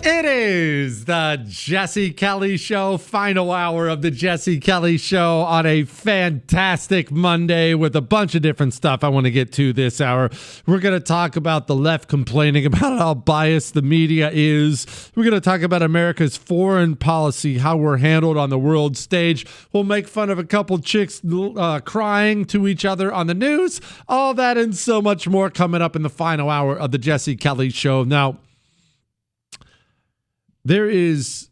It is the Jesse Kelly Show, final hour of the Jesse Kelly Show on a fantastic Monday with a bunch of different stuff I want to get to this hour. We're going to talk about the left complaining about how biased the media is. We're going to talk about America's foreign policy, how we're handled on the world stage. We'll make fun of a couple chicks crying to each other on the news. All that and so much more coming up in the final hour of the Jesse Kelly Show. Now, there's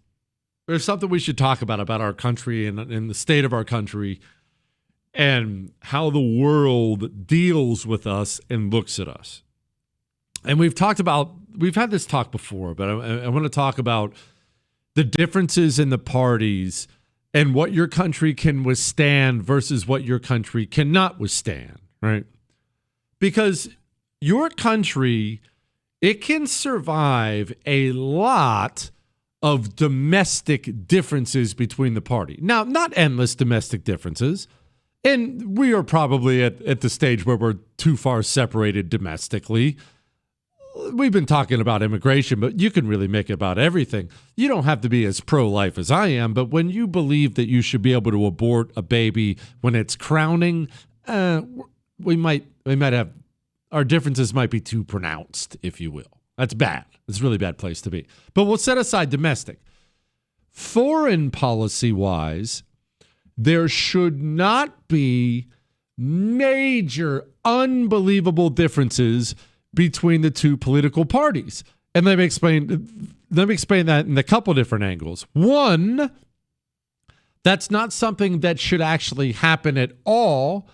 something we should talk about our country and the state of our country and how the world deals with us and looks at us. And we've had this talk before, but I want to talk about the differences in the parties and what your country can withstand versus what your country cannot withstand, right? Because your country, it can survive a lot of domestic differences between the party. Now, not endless domestic differences, and we are probably at the stage where we're too far separated domestically. We've been talking about immigration, but you can really make it about everything. You don't have to be as pro-life as I am, but when you believe that you should be able to abort a baby when it's crowning, we might have, our differences might be too pronounced, if you will. That's bad. It's a really bad place to be. But we'll set aside domestic. Foreign policy-wise, there should not be major, unbelievable differences between the two political parties. And let me explain that in a couple different angles. One, that's not something that should actually happen at all,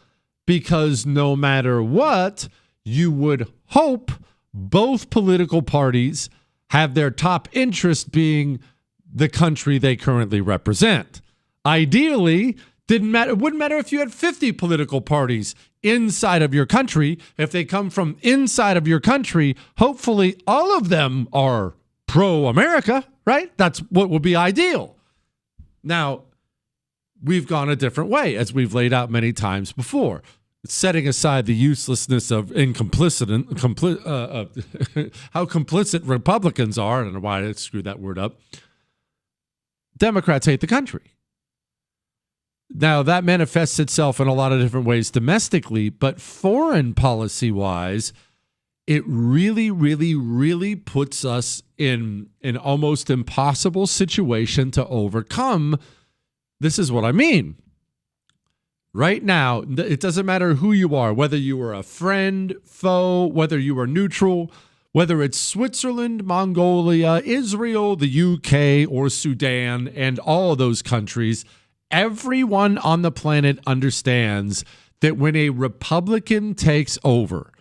because no matter what, you would hope both political parties have their top interest being the country they currently represent. Ideally, it wouldn't matter if you had 50 political parties inside of your country. If they come from inside of your country, hopefully all of them are pro-America, right? That's what would be ideal. Now, we've gone a different way, as we've laid out many times before. Setting aside the uselessness of how complicit Republicans are, I don't know why I screwed that word up. Democrats hate the country. Now, that manifests itself in a lot of different ways domestically, but foreign policy-wise, it really, really, really puts us in an almost impossible situation to overcome. This is what I mean. Right now, it doesn't matter who you are, whether you are a friend, foe, whether you are neutral, whether it's Switzerland, Mongolia, Israel, the UK, or Sudan, and all of those countries, everyone on the planet understands that when a Republican takes over,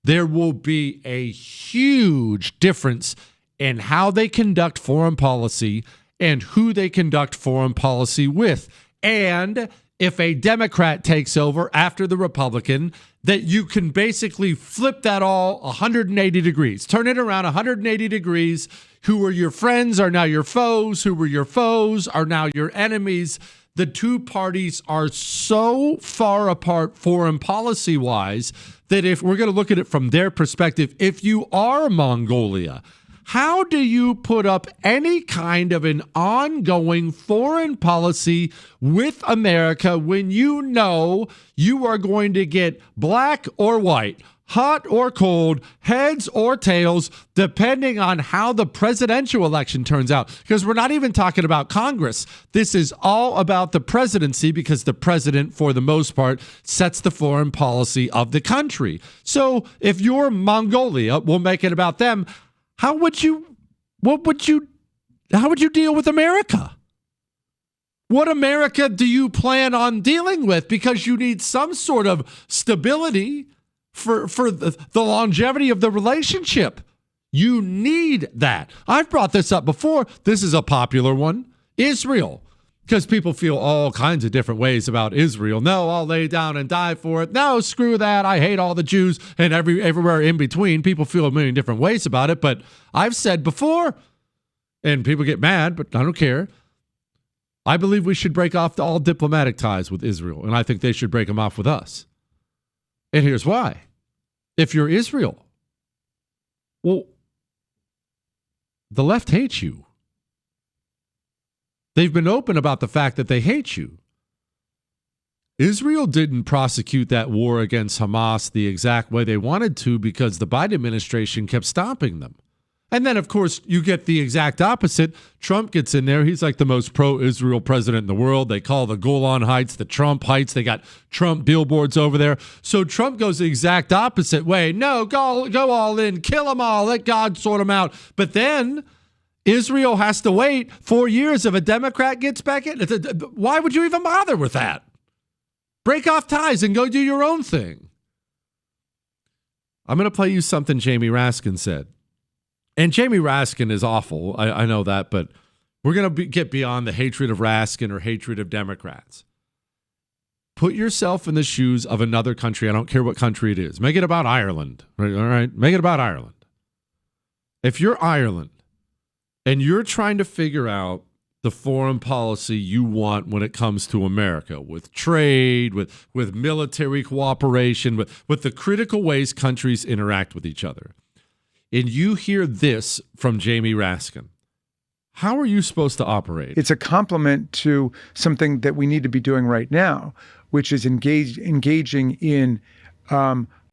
there will be a huge difference in how they conduct foreign policy and who they conduct foreign policy with. And if a Democrat takes over after the Republican, that you can basically flip that all 180 degrees, turn it around 180 degrees. Who were your friends are now your foes. Who were your foes are now your enemies. The two parties are so far apart foreign policy-wise that if we're going to look at it from their perspective, if you are Mongolia, how do you put up any kind of an ongoing foreign policy with America when you know you are going to get black or white, hot or cold, heads or tails, depending on how the presidential election turns out? Because we're not even talking about Congress. This is all about the presidency, because the president, for the most part, sets the foreign policy of the country. So if you're Mongolia, we'll make it about them. How would you deal with America? What America do you plan on dealing with? Because you need some sort of stability for the longevity of the relationship. You need that. I've brought this up before. This is a popular one. Israel. Because people feel all kinds of different ways about Israel. No, I'll lay down and die for it. No, screw that. I hate all the Jews, and everywhere in between. People feel a million different ways about it. But I've said before, and people get mad, but I don't care. I believe we should break off all diplomatic ties with Israel, and I think they should break them off with us. And here's why. If you're Israel, well, the left hates you. They've been open about the fact that they hate you. Israel didn't prosecute that war against Hamas the exact way they wanted to because the Biden administration kept stopping them. And then, of course, you get the exact opposite. Trump gets in there. He's like the most pro-Israel president in the world. They call the Golan Heights the Trump Heights. They got Trump billboards over there. So Trump goes the exact opposite way. No, go all in. Kill them all. Let God sort them out. But then Israel has to wait 4 years if a Democrat gets back in. Why would you even bother with that? Break off ties and go do your own thing. I'm going to play you something Jamie Raskin said. And Jamie Raskin is awful. I know that, but we're going to get beyond the hatred of Raskin or hatred of Democrats. Put yourself in the shoes of another country. I don't care what country it is. Make it about Ireland. All right? Make it about Ireland. If you're Ireland and you're trying to figure out the foreign policy you want when it comes to America, with trade, with military cooperation, with the critical ways countries interact with each other, and you hear this from Jamie Raskin, how are you supposed to operate? It's a complement to something that we need to be doing right now, which is engaging in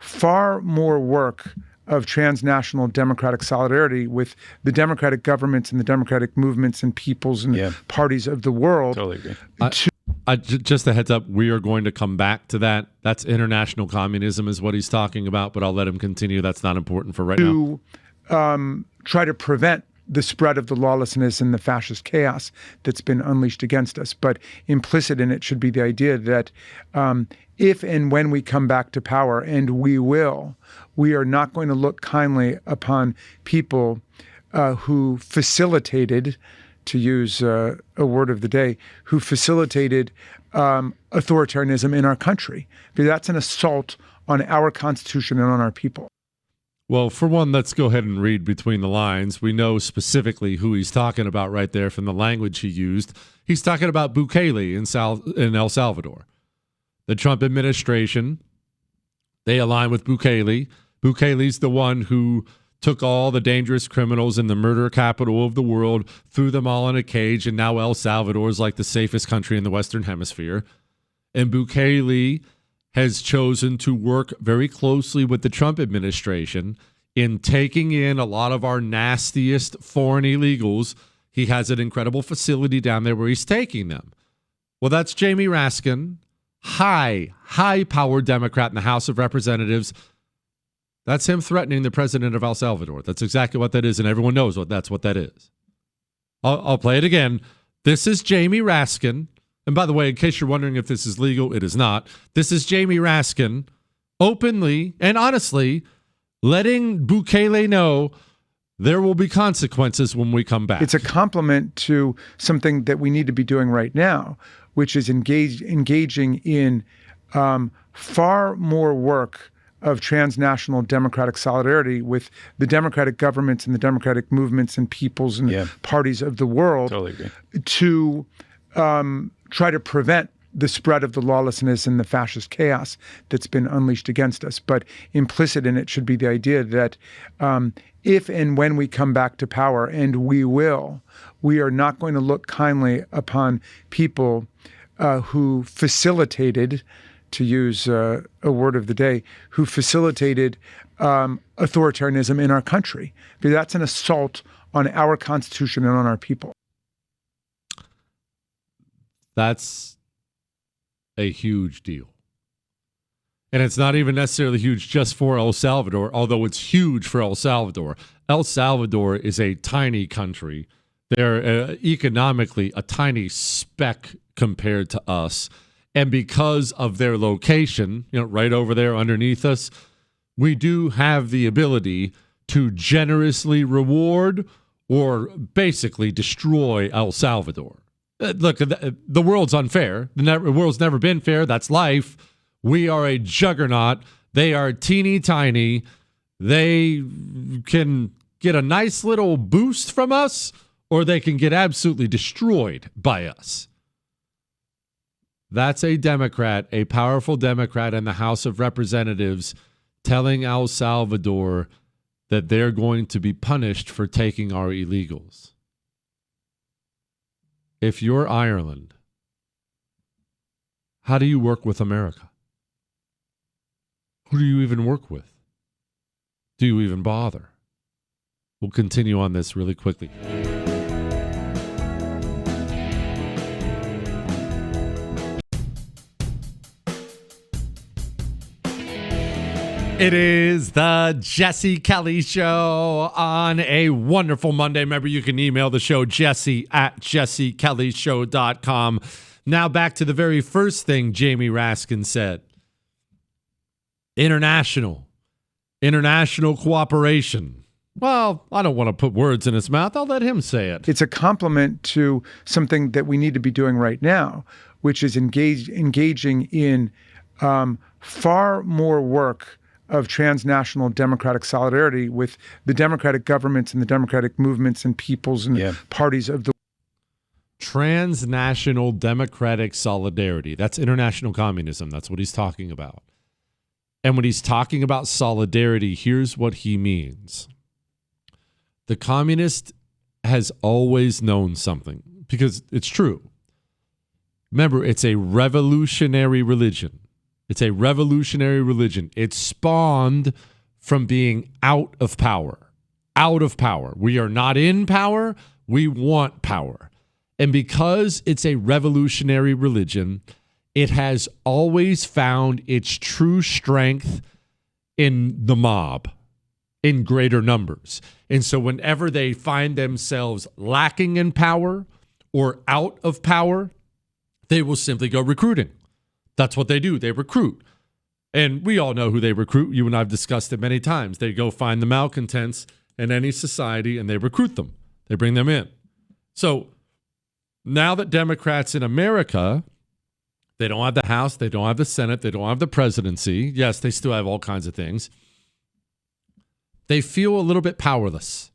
far more work of transnational democratic solidarity with the democratic governments and the democratic movements and peoples and parties of the world. Totally agree. Just a heads up, we are going to come back to that. That's international communism is what he's talking about, but I'll let him continue. That's not important for right now. To try to prevent the spread of the lawlessness and the fascist chaos that's been unleashed against us. But implicit in it should be the idea that if and when we come back to power, and we will, we are not going to look kindly upon people who facilitated, to use a word of the day, who facilitated authoritarianism in our country. Because that's an assault on our Constitution and on our people. Well, for one, let's go ahead and read between the lines. We know specifically who he's talking about right there from the language he used. He's talking about Bukele in El Salvador. The Trump administration, they align with Bukele. Bukele's the one who took all the dangerous criminals in the murder capital of the world, threw them all in a cage, and now El Salvador is like the safest country in the Western Hemisphere. And Bukele has chosen to work very closely with the Trump administration in taking in a lot of our nastiest foreign illegals. He has an incredible facility down there where he's taking them. Well, that's Jamie Raskin, high-powered Democrat in the House of Representatives. That's him threatening the president of El Salvador. That's exactly what that is, and everyone knows that's what that is. I'll play it again. This is Jamie Raskin. And by the way, in case you're wondering if this is legal, it is not. This is Jamie Raskin openly and honestly letting Bukele know there will be consequences when we come back. It's a complement to something that we need to be doing right now, which is engaging in far more work of transnational democratic solidarity with the democratic governments and the democratic movements and peoples and parties of the world. Totally agree. To try to prevent the spread of the lawlessness and the fascist chaos that's been unleashed against us. But implicit in it should be the idea that if and when we come back to power, and we will, we are not going to look kindly upon people who facilitated, to use a word of the day, who facilitated authoritarianism in our country. Because that's an assault on our Constitution and on our people. That's a huge deal. And it's not even necessarily huge just for El Salvador, although it's huge for El Salvador. El Salvador is a tiny country. They're economically a tiny speck compared to us. And because of their location, right over there underneath us, we do have the ability to generously reward or basically destroy El Salvador. Look, the world's unfair. The world's never been fair. That's life. We are a juggernaut. They are teeny tiny. They can get a nice little boost from us, or they can get absolutely destroyed by us. That's a Democrat, a powerful Democrat in the House of Representatives telling El Salvador that they're going to be punished for taking our illegals. If you're Ireland, how do you work with America? Who do you even work with? Do you even bother? We'll continue on this really quickly. It is the Jesse Kelly Show on a wonderful Monday. Remember, you can email the show, jesse@jessekellyshow.com. Now back to the very first thing Jamie Raskin said. International cooperation. Well, I don't want to put words in his mouth. I'll let him say it. It's a complement to something that we need to be doing right now, which is engaging in far more work of transnational democratic solidarity with the democratic governments and the democratic movements and peoples and parties of the transnational democratic solidarity. That's international communism. That's what he's talking about. And when he's talking about solidarity, here's what he means. The communist has always known something, because it's true. Remember, it's a revolutionary religion. It's a revolutionary religion. It spawned from being out of power. Out of power. We are not in power. We want power. And because it's a revolutionary religion, it has always found its true strength in the mob, in greater numbers. And so whenever they find themselves lacking in power or out of power, they will simply go recruiting. That's what they do. They recruit. And we all know who they recruit. You and I have discussed it many times. They go find the malcontents in any society and they recruit them. They bring them in. So now that Democrats in America, they don't have the House, they don't have the Senate, they don't have the presidency. Yes, they still have all kinds of things. They feel a little bit powerless.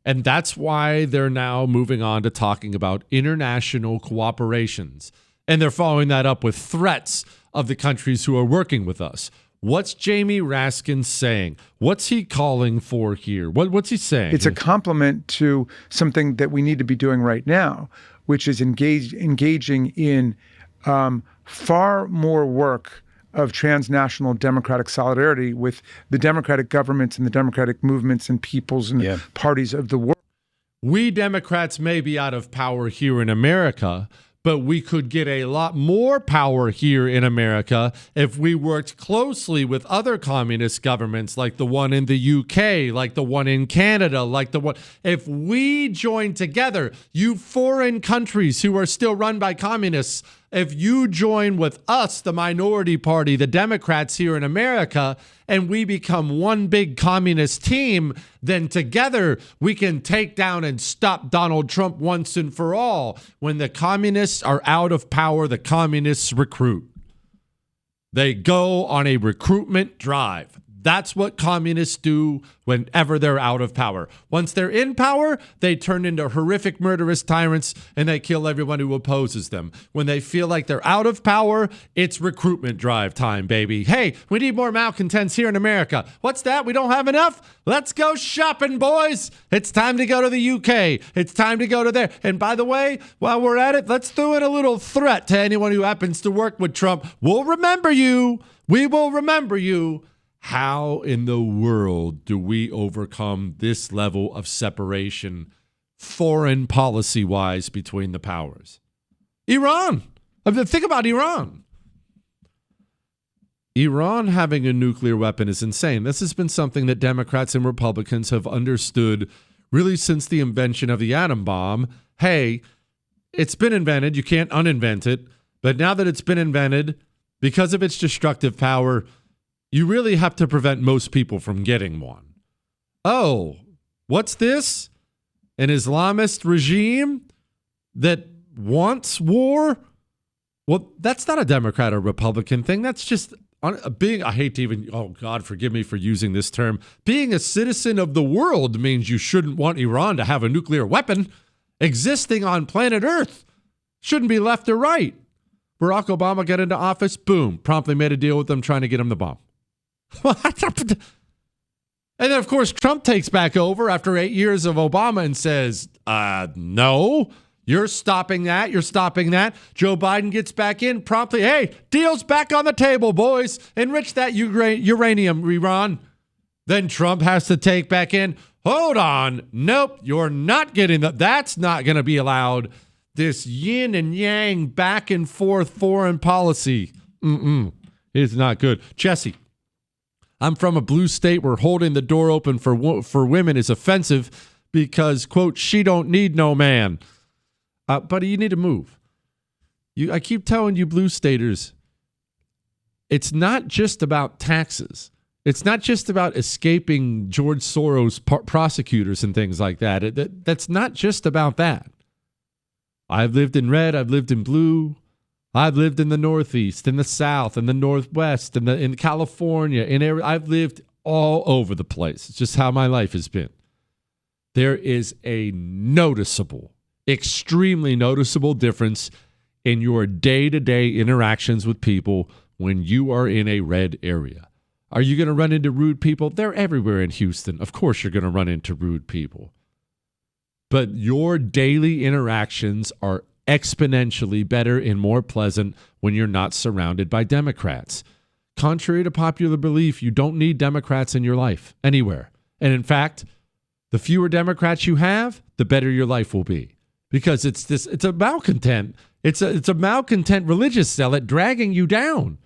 And that's why they're now moving on to talking about international cooperations. And they're following that up with threats of the countries who are working with us. What's Jamie Raskin saying? What's he calling for here? What's he saying? It's a complement to something that we need to be doing right now, which is engaging in far more work of transnational democratic solidarity with the democratic governments and the democratic movements and peoples and parties of the world. We Democrats may be out of power here in America, but we could get a lot more power here in America if we worked closely with other communist governments like the one in the UK, like the one in Canada, like the one. If we join together, you foreign countries who are still run by communists, if you join with us, the minority party, the Democrats here in America, and we become one big communist team, then together we can take down and stop Donald Trump once and for all. When the communists are out of power, the communists recruit. They go on a recruitment drive. That's what communists do whenever they're out of power. Once they're in power, they turn into horrific murderous tyrants and they kill everyone who opposes them. When they feel like they're out of power, it's recruitment drive time, baby. Hey, we need more malcontents here in America. What's that? We don't have enough? Let's go shopping, boys. It's time to go to the UK. It's time to go to there. And by the way, while we're at it, let's throw in a little threat to anyone who happens to work with Trump. We'll remember you. We will remember you. How in the world do we overcome this level of separation, foreign policy-wise, between the powers? Iran. I mean, think about Iran. Iran having a nuclear weapon is insane. This has been something that Democrats and Republicans have understood really since the invention of the atom bomb. Hey, it's been invented. You can't uninvent it. But now that it's been invented, because of its destructive power, you really have to prevent most people from getting one. Oh, what's this? An Islamist regime that wants war? Well, that's not a Democrat or Republican thing. That's just being, I hate to even, oh God, forgive me for using this term. Being a citizen of the world means you shouldn't want Iran to have a nuclear weapon existing on planet Earth. Shouldn't be left or right. Barack Obama got into office, boom, promptly made a deal with them trying to get him the bomb. And then, of course, Trump takes back over after 8 years of Obama and says, no, you're stopping that. You're stopping that. Joe Biden gets back in promptly. Hey, deal's back on the table, boys. Enrich that uranium, Iran. Then Trump has to take back in. Hold on. Nope, you're not getting that. That's not going to be allowed. This yin and yang back and forth foreign policy. It's not good. Jesse, I'm from a blue state where holding the door open for women is offensive because, quote, she don't need no man. Buddy, you need to move. I keep telling you blue staters, it's not just about taxes. It's not just about escaping George Soros prosecutors and things like that. That's not just about that. I've lived in red. I've lived in blue. I've lived in the Northeast, in the South, in the Northwest, in California. I've lived all over the place. It's just how my life has been. There is a noticeable, extremely noticeable difference in your day-to-day interactions with people when you are in a red area. Are you going to run into rude people? They're everywhere in Houston. Of course you're going to run into rude people. But your daily interactions are exponentially better and more pleasant when you're not surrounded by Democrats. Contrary to popular belief, you don't need Democrats in your life anywhere. And in fact, the fewer Democrats you have, the better your life will be. Because it's a malcontent. It's a malcontent religious zealot dragging you down.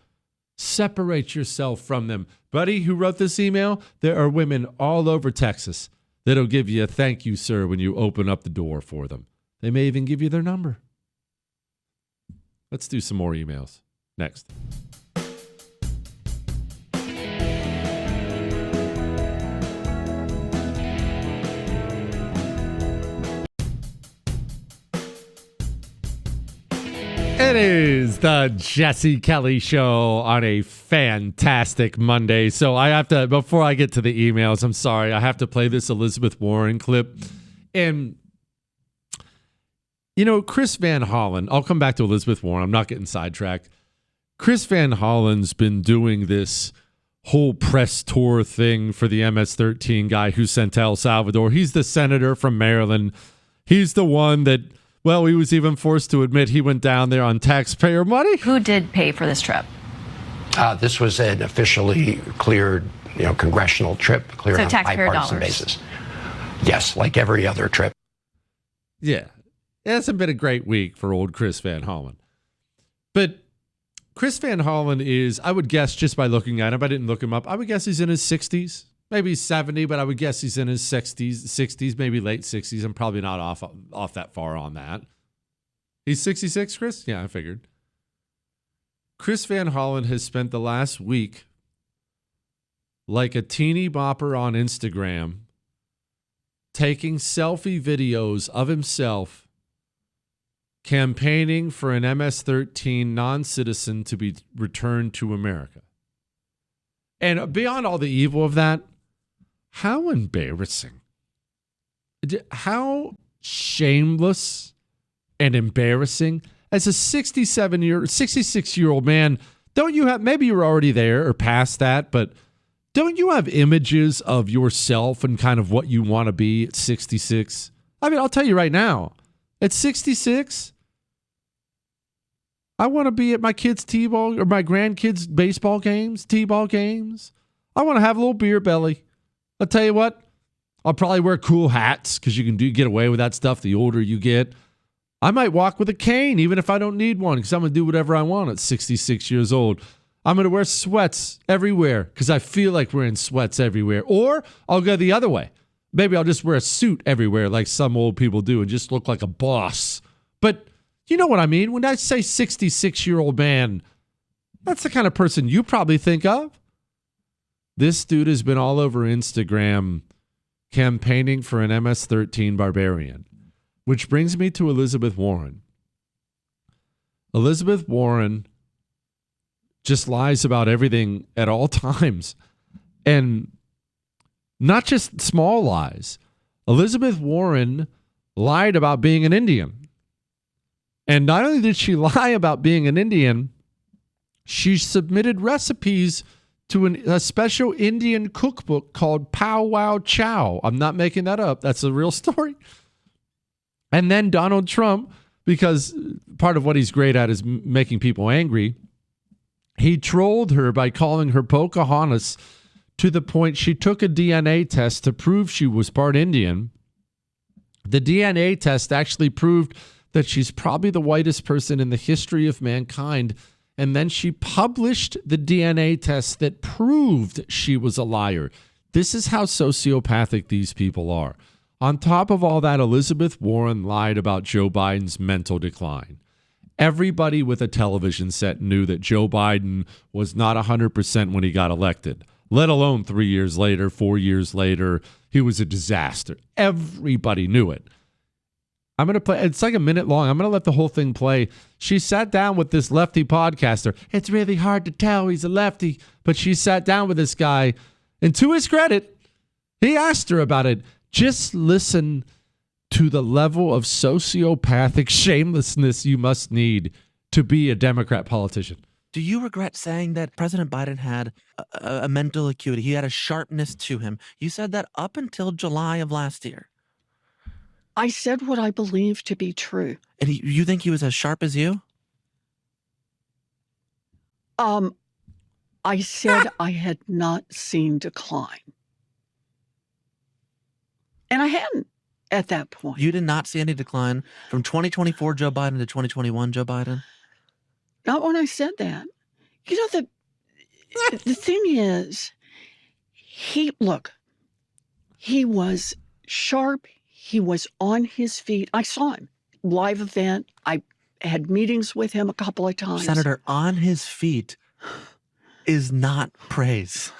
Separate yourself from them. Buddy who wrote this email, there are women all over Texas that'll give you a thank you, sir, when you open up the door for them. They may even give you their number. Let's do some more emails. Next. It is the Jesse Kelly Show on a fantastic Monday. So I have to, before I get to the emails, I'm sorry, I have to play this Elizabeth Warren clip. And, you know, Chris Van Hollen, I'll come back to Elizabeth Warren. I'm not getting sidetracked. Chris Van Hollen's been doing this whole press tour thing for the MS-13 guy who sent to El Salvador. He's the senator from Maryland. He's the one that, well, he was even forced to admit he went down there on taxpayer money. Who did pay for this trip? This was an officially cleared, congressional trip, cleared on a bipartisan basis. Yes, like every other trip. Yeah, it hasn't been a great week for old Chris Van Hollen. But Chris Van Hollen is, I would guess just by looking at him, I didn't look him up, I would guess he's in his 60s. Maybe he's 70, but I would guess he's in his 60s, maybe late 60s. I'm probably not off that far on that. He's 66, Chris? Yeah, I figured. Chris Van Hollen has spent the last week like a teeny bopper on Instagram, taking selfie videos of himself campaigning for an MS-13 non-citizen to be returned to America. And beyond all the evil of that, how embarrassing. How shameless and embarrassing. As a 66-year-old man, don't you have, maybe you're already there or past that, but don't you have images of yourself and kind of what you want to be at 66? I mean, I'll tell you right now, at 66, I want to be at my kids' t-ball or my grandkids' baseball games, t-ball games. I want to have a little beer belly. I'll tell you what, I'll probably wear cool hats because you can get away with that stuff the older you get. I might walk with a cane even if I don't need one because I'm going to do whatever I want at 66 years old. I'm going to wear sweats everywhere because I feel like wearing sweats everywhere. Or I'll go the other way. Maybe I'll just wear a suit everywhere like some old people do and just look like a boss. But you know what I mean? When I say 66-year-old man, that's the kind of person you probably think of. This dude has been all over Instagram campaigning for an MS-13 barbarian, which brings me to Elizabeth Warren. Elizabeth Warren just lies about everything at all times, and not just small lies. Elizabeth Warren lied about being an Indian. And not only did she lie about being an Indian, she submitted recipes to a special Indian cookbook called Pow Wow Chow. I'm not making that up. That's a real story. And then Donald Trump, because part of what he's great at is making people angry, he trolled her by calling her Pocahontas to the point she took a DNA test to prove she was part Indian. The DNA test actually proved that she's probably the whitest person in the history of mankind. And then she published the DNA test that proved she was a liar. This is how sociopathic these people are. On top of all that, Elizabeth Warren lied about Joe Biden's mental decline. Everybody with a television set knew that Joe Biden was not 100% when he got elected, let alone 3 years later, 4 years later. He was a disaster. Everybody knew it. I'm going to play. It's like a minute long. I'm going to let the whole thing play. She sat down with this lefty podcaster. It's really hard to tell he's a lefty, but she sat down with this guy, and to his credit, he asked her about it. Just listen to the level of sociopathic shamelessness you must need to be a Democrat politician. Do you regret saying that President Biden had a mental acuity? He had a sharpness to him. You said that up until July of last year. I said what I believe to be true. And you think he was as sharp as you? I said I had not seen decline. And I hadn't at that point. You did not see any decline from 2024 Joe Biden to 2021 Joe Biden? Not when I said that. You know, the thing is, he was sharp. He was on his feet. I saw him. Live event. I had meetings with him a couple of times. Senator, on his feet is not praise.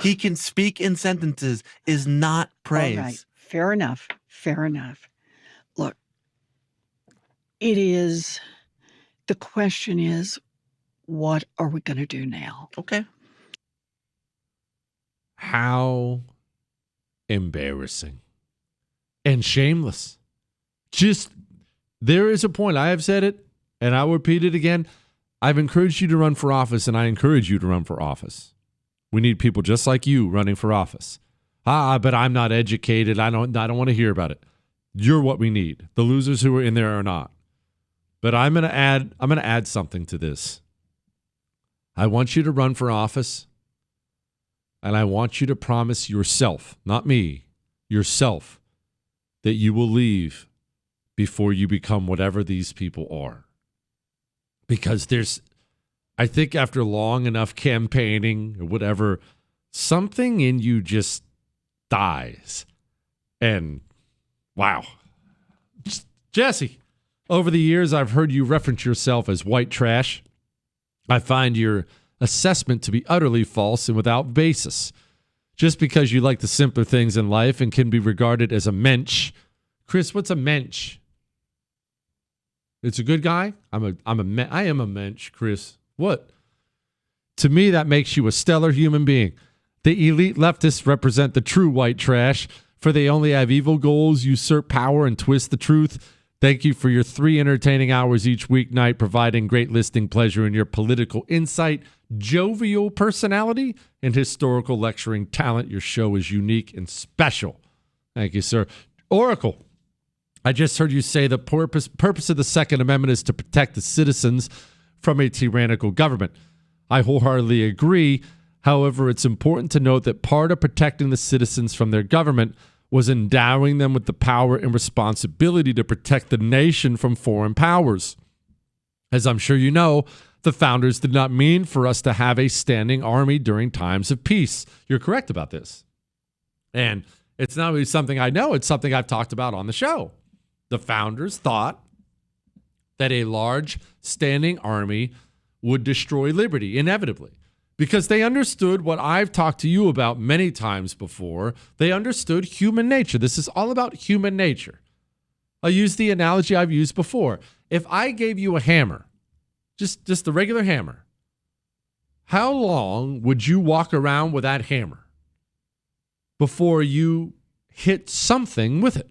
He can speak in sentences is not praise. All right. Fair enough. Fair enough. Look, the question is, what are we going to do now? Okay. How embarrassing and shameless. Just, there is a point. I have said it, and I'll repeat it again. I've encouraged you to run for office, and I encourage you to run for office. We need people just like you running for office. But I'm not educated. I don't want to hear about it. You're what we need. The losers who are in there are not. But I'm going to add something to this. I want you to run for office, and I want you to promise yourself, not me, yourself, that you will leave before you become whatever these people are. Because I think after long enough campaigning or whatever, something in you just dies. And wow. Jesse, over the years, I've heard you reference yourself as white trash. I find your assessment to be utterly false and without basis. Just because you like the simpler things in life and can be regarded as a mensch. Chris, what's a mensch? It's a good guy? I am a mensch, Chris. What? To me, that makes you a stellar human being. The elite leftists represent the true white trash, for they only have evil goals, usurp power, and twist the truth. Thank you for your 3 entertaining hours each weeknight, providing great listening pleasure in your political insight, jovial personality, and historical lecturing talent. Your show is unique and special. Thank you, sir. Oracle, I just heard you say the purpose of the Second Amendment is to protect the citizens from a tyrannical government. I wholeheartedly agree. However, it's important to note that part of protecting the citizens from their government was endowing them with the power and responsibility to protect the nation from foreign powers. As I'm sure you know, the founders did not mean for us to have a standing army during times of peace. You're correct about this. And it's not really something I know, it's something I've talked about on the show. The founders thought that a large standing army would destroy liberty, inevitably. Because they understood what I've talked to you about many times before. They understood human nature. This is all about human nature. I'll use the analogy I've used before. If I gave you a hammer, just a regular hammer, how long would you walk around with that hammer before you hit something with it?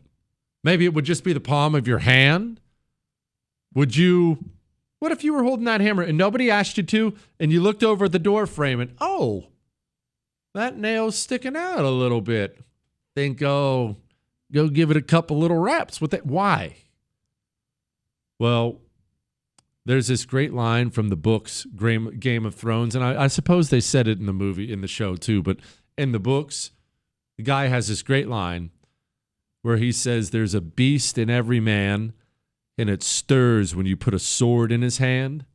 Maybe it would just be the palm of your hand. Would you What if you were holding that hammer and nobody asked you to, and you looked over at the door frame and, oh, that nail's sticking out a little bit. Think, oh, go give it a couple little raps with it. Why? Well, there's this great line from the books, Game of Thrones, and I suppose they said it in the movie, in the show too, but in the books, the guy has this great line where he says there's a beast in every man, and it stirs when you put a sword in his hand.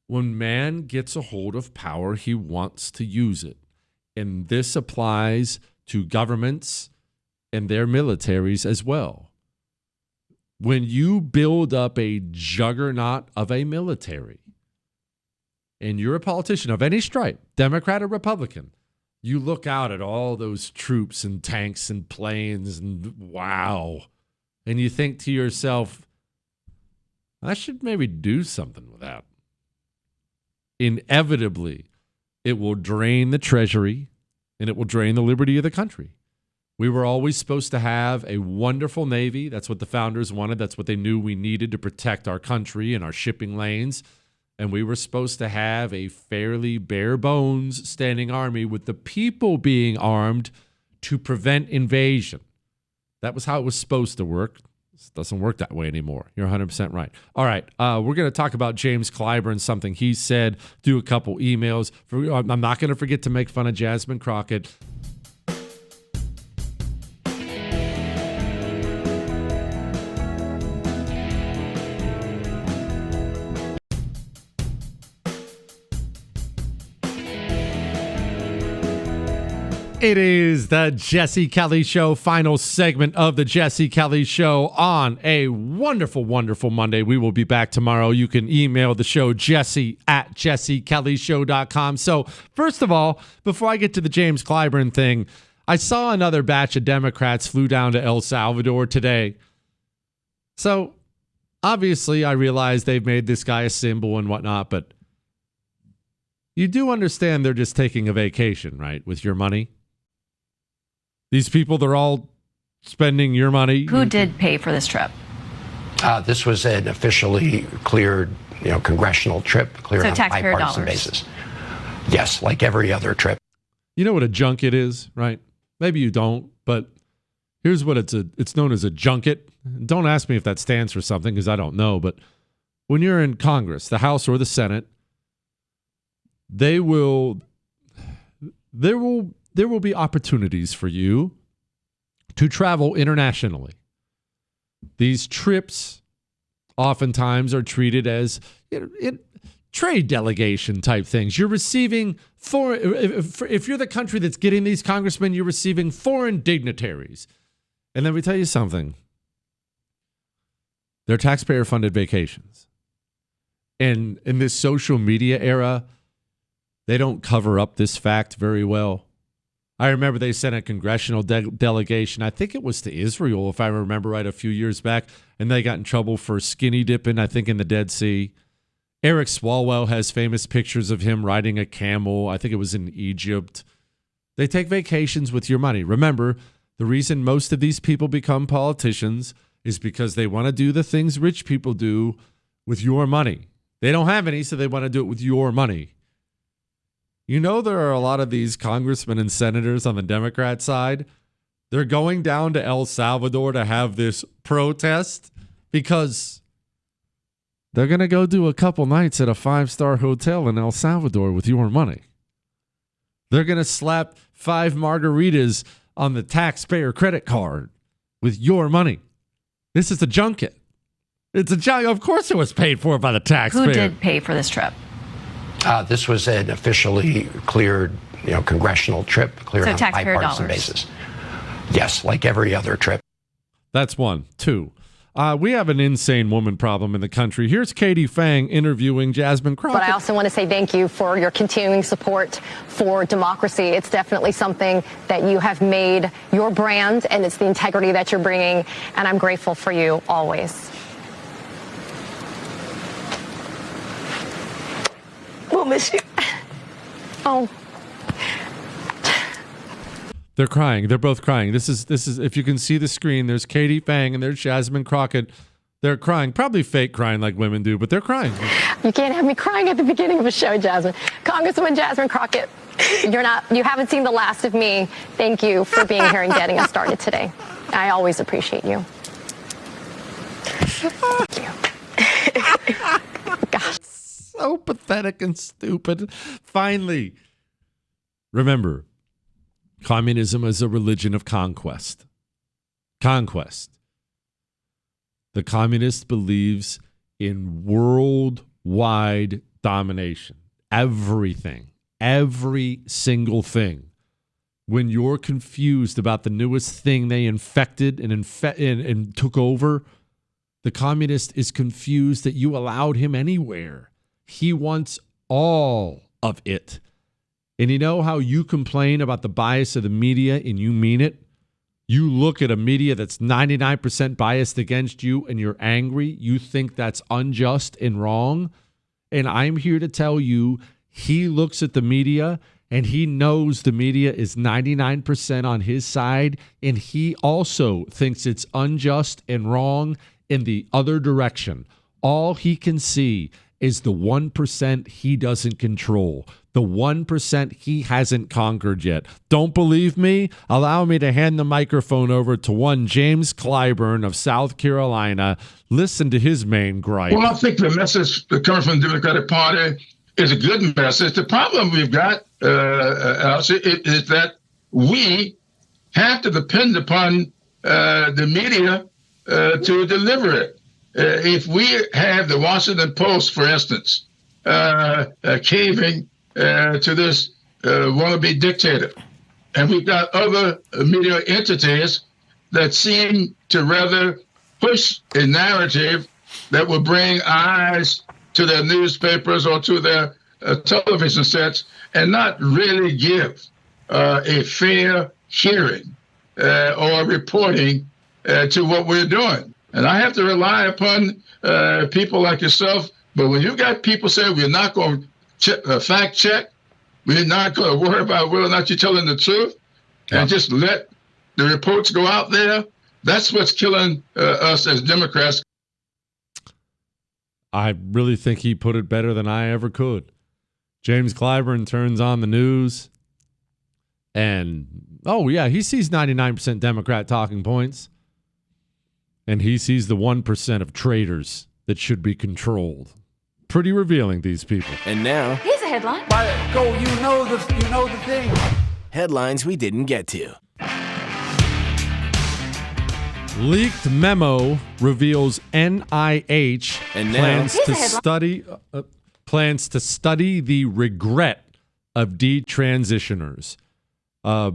When man gets a hold of power, he wants to use it. And this applies to governments and their militaries as well. When you build up a juggernaut of a military, and you're a politician of any stripe, Democrat or Republican, you look out at all those troops and tanks and planes and wow, and you think to yourself, I should maybe do something with that. Inevitably, it will drain the treasury and it will drain the liberty of the country. We were always supposed to have a wonderful Navy. That's what the founders wanted. That's what they knew we needed to protect our country and our shipping lanes. And we were supposed to have a fairly bare bones standing army with the people being armed to prevent invasion. That was how it was supposed to work. It doesn't work that way anymore. You're 100% right. All right, we're going to talk about James Clyburn, something he said, do a couple emails. I'm not going to forget to make fun of Jasmine Crockett. It is the Jesse Kelly Show, final segment of the Jesse Kelly Show on a wonderful, wonderful Monday. We will be back tomorrow. You can email the show, jesse@jessekellyshow.com. So first of all, before I get to the James Clyburn thing, I saw another batch of Democrats flew down to El Salvador today. So obviously I realize they've made this guy a symbol and whatnot, but you do understand they're just taking a vacation, right, with your money? These people, they're all spending your money. Who did pay for this trip? This was an officially cleared, congressional trip, cleared on a taxpayer bipartisan dollars. basis. Yes, like every other trip. You know what a junket is, right? Maybe you don't, but here's what it's known as a junket. Don't ask me if that stands for something because I don't know, but when you're in Congress, the House or the Senate, there will be opportunities for you to travel internationally. These trips oftentimes are treated as trade delegation type things. You're receiving if you're the country that's getting these congressmen, you're receiving foreign dignitaries. And let me tell you something. They're taxpayer-funded vacations. And in this social media era, they don't cover up this fact very well. I remember they sent a congressional delegation, I think it was to Israel, if I remember right, a few years back, and they got in trouble for skinny dipping, I think, in the Dead Sea. Eric Swalwell has famous pictures of him riding a camel. I think it was in Egypt. They take vacations with your money. Remember, the reason most of these people become politicians is because they want to do the things rich people do with your money. They don't have any, so they want to do it with your money. You know, there are a lot of these congressmen and senators on the Democrat side. They're going down to El Salvador to have this protest because they're going to go do a couple nights at a 5-star hotel in El Salvador with your money. They're going to slap 5 margaritas on the taxpayer credit card with your money. This is a junket. It's a junket. Of course it was paid for by the taxpayer. Who did pay for this trip? This was an officially cleared, congressional trip, cleared on a bipartisan dollars. basis. Yes, like every other trip. That's one. 2. We have an insane woman problem in the country. Here's Katie Fang interviewing Jasmine Crockett. But I also want to say thank you for your continuing support for democracy. It's definitely something that you have made your brand, and it's the integrity that you're bringing, and I'm grateful for you always. We'll miss you. Oh. They're crying. They're both crying. This is if you can see the screen, there's Katie Fang and there's Jasmine Crockett. They're crying, probably fake crying like women do, but they're crying. You can't have me crying at the beginning of a show, Jasmine. Congresswoman Jasmine Crockett, you haven't seen the last of me. Thank you for being here and getting us started today. I always appreciate you. Thank you. Gosh. So pathetic and stupid. Finally, remember, communism is a religion of conquest. Conquest. The communist believes in worldwide domination. Everything. Every single thing. When you're confused about the newest thing they infected and took over, the communist is confused that you allowed him anywhere. He wants all of it. And you know how you complain about the bias of the media and you mean it? You look at a media that's 99% biased against you and you're angry. You think that's unjust and wrong. And I'm here to tell you, he looks at the media and he knows the media is 99% on his side. And he also thinks it's unjust and wrong in the other direction. All he can see is the 1% he doesn't control. The 1% he hasn't conquered yet. Don't believe me? Allow me to hand the microphone over to one James Clyburn of South Carolina. Listen to his main gripe. Well, I think the message coming from the Democratic Party is a good message. The problem we've got, Alex, is that we have to depend upon the media to deliver it. If we have the Washington Post, for instance, caving to this wannabe dictator, and we've got other media entities that seem to rather push a narrative that will bring eyes to their newspapers or to their television sets and not really give a fair hearing or reporting to what we're doing. And I have to rely upon people like yourself. But when you got people saying we're not going to fact check, we're not going to worry about whether or not you're telling the truth, and just let the reports go out there, that's what's killing us as Democrats. I really think he put it better than I ever could. James Clyburn turns on the news and, he sees 99% Democrat talking points. And he sees the 1% of traitors that should be controlled. Pretty revealing, these people. And now, Here's a headline. You know the thing. Headlines we didn't get to. Leaked memo reveals NIH And now, plans to study the regret of detransitioners. A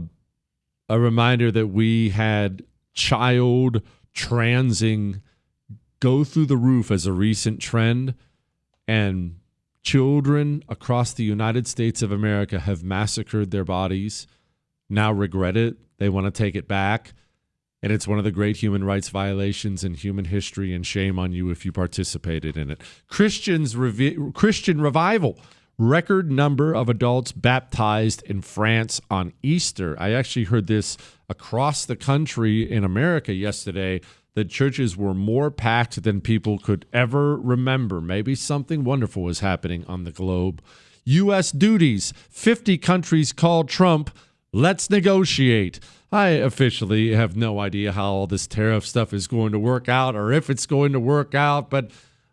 reminder that we had child transing go through the roof as a recent trend, and children across the United States of America have massacred their bodies, now regret it. They want to take it back, and it's one of the great human rights violations in human history, and shame on you if you participated in it. Christian revival. Record number of adults baptized in France on Easter. I actually heard this across the country in America yesterday, that churches were more packed than people could ever remember. Maybe something wonderful was happening on the globe. U.S. duties. 50 countries called Trump. Let's negotiate. I officially have no idea how all this tariff stuff is going to work out or if it's going to work out, but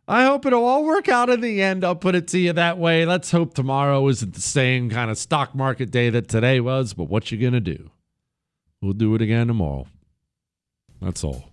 I hope it'll all work out in the end. I'll put it to you that way. Let's hope tomorrow isn't the same kind of stock market day that today was, but what you going to do? We'll do it again tomorrow. That's all.